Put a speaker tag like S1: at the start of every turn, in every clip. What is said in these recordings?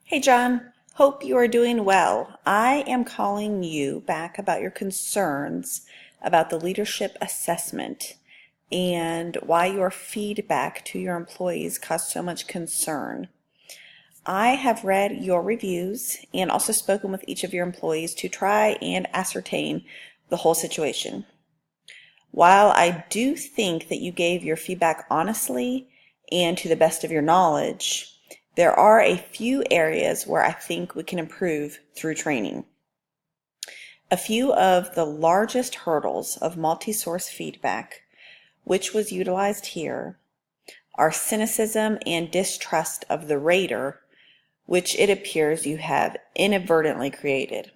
S1: Hey John, hope you are doing well. I am calling you back about your concerns about the leadership assessment and why your feedback to your employees caused so much concern. I have read your reviews and also spoken with each of your employees to try and ascertain the whole situation. While I do think that you gave your feedback honestly and to the best of your knowledge, there are a few areas where I think we can improve through training. A few of the largest hurdles of multi-source feedback, which was utilized here, are cynicism and distrust of the rater, which it appears you have inadvertently created.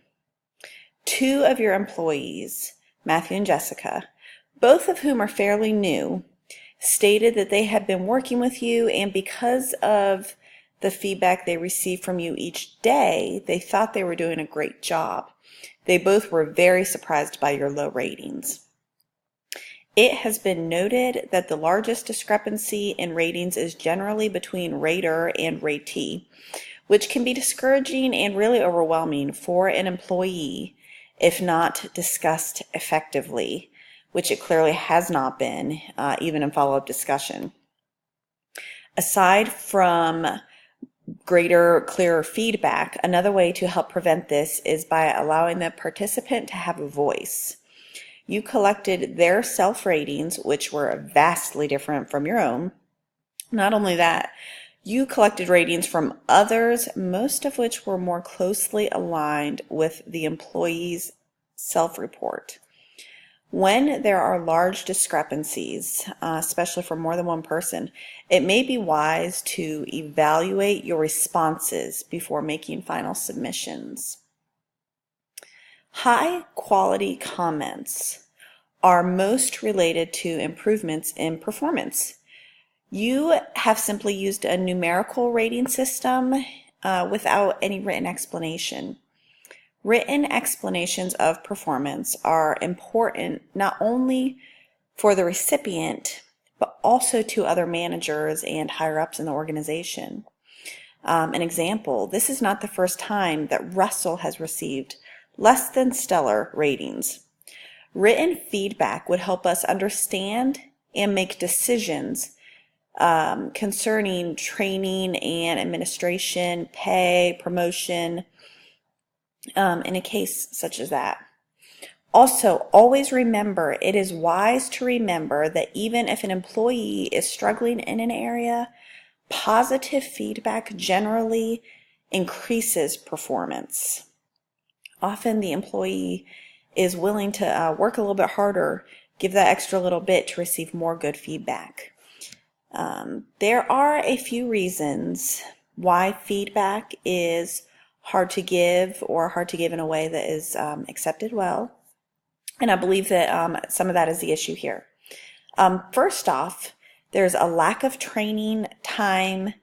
S1: Two of your employees, Matthew and Jessica, both of whom are fairly new, stated that they had been working with you, and because of the feedback they received from you each day, they thought they were doing a great job. They both were very surprised by your low ratings. It has been noted that the largest discrepancy in ratings is generally between rater and ratee, which can be discouraging and really overwhelming for an employee if not discussed effectively, which it clearly has not been, even in follow-up discussion. Aside from greater, clearer feedback, another way to help prevent this is by allowing the participant to have a voice. You collected their self-ratings, which were vastly different from your own. Not only that, you collected ratings from others, most of which were more closely aligned with the employee's self-report. When there are large discrepancies, especially for more than one person, it may be wise to evaluate your responses before making final submissions. High quality comments are most related to improvements in performance. You have simply used a numerical rating system without any written explanation. Written explanations of performance are important not only for the recipient, but also to other managers and higher-ups in the organization. An example, this is not the first time that Russell has received less than stellar ratings. Written feedback would help us understand and make decisions concerning training and administration, pay, promotion, in a case such as that. Also, always remember, it is wise to remember that even if an employee is struggling in an area, positive feedback generally increases performance. Often the employee is willing to work a little bit harder, give that extra little bit to receive more good feedback. There are a few reasons why feedback is hard to give or hard to give in a way that is accepted well. And I believe that some of that is the issue here. First off, there's a lack of training, time,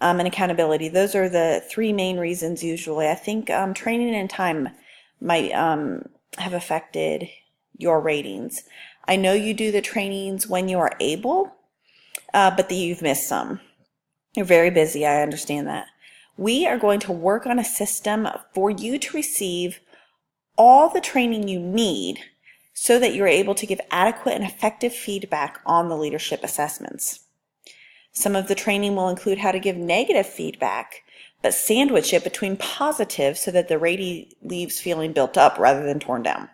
S1: and accountability. Those are the three main reasons usually. I think training and time might have affected your ratings. I know you do the trainings when you are able, but that you've missed some. You're very busy, I understand that. We are going to work on a system for you to receive all the training you need so that you're able to give adequate and effective feedback on the leadership assessments. Some of the training will include how to give negative feedback, but sandwich it between positive so that the ratee leaves feeling built up rather than torn down.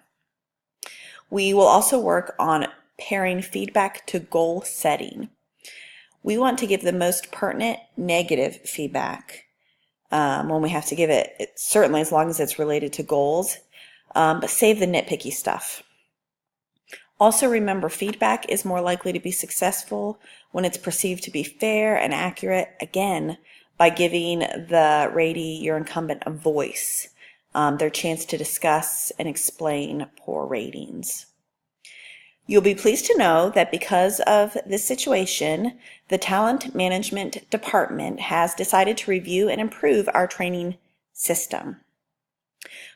S1: We will also work on pairing feedback to goal setting. We want to give the most pertinent negative feedback when we have to give it, certainly as long as it's related to goals, but save the nitpicky stuff. Also remember, feedback is more likely to be successful when it's perceived to be fair and accurate, again, by giving the ratee, your incumbent, a voice, their chance to discuss and explain poor ratings. You'll be pleased to know that because of this situation, the Talent Management Department has decided to review and improve our training system.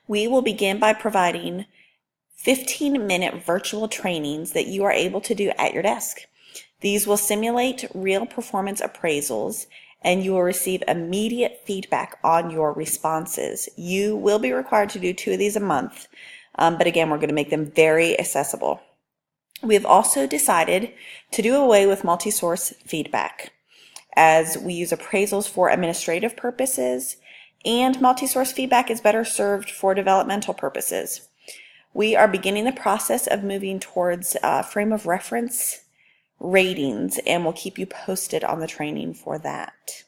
S1: We will begin by providing 15-minute virtual trainings that you are able to do at your desk. These will simulate real performance appraisals and you will receive immediate feedback on your responses. You will be required to do 2 of these a month, but again, we're going to make them very accessible. We have also decided to do away with multi-source feedback, as we use appraisals for administrative purposes, and multi-source feedback is better served for developmental purposes. We are beginning the process of moving towards frame of reference ratings, and we'll keep you posted on the training for that.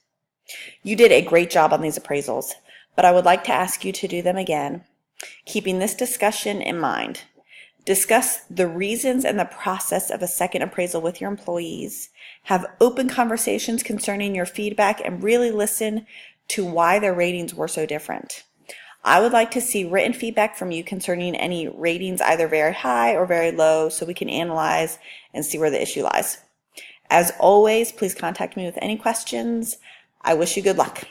S1: You did a great job on these appraisals, but I would like to ask you to do them again, keeping this discussion in mind. Discuss the reasons and the process of a second appraisal with your employees. Have open conversations concerning your feedback and really listen to why their ratings were so different. I would like to see written feedback from you concerning any ratings, either very high or very low, so we can analyze and see where the issue lies. As always, please contact me with any questions. I wish you good luck.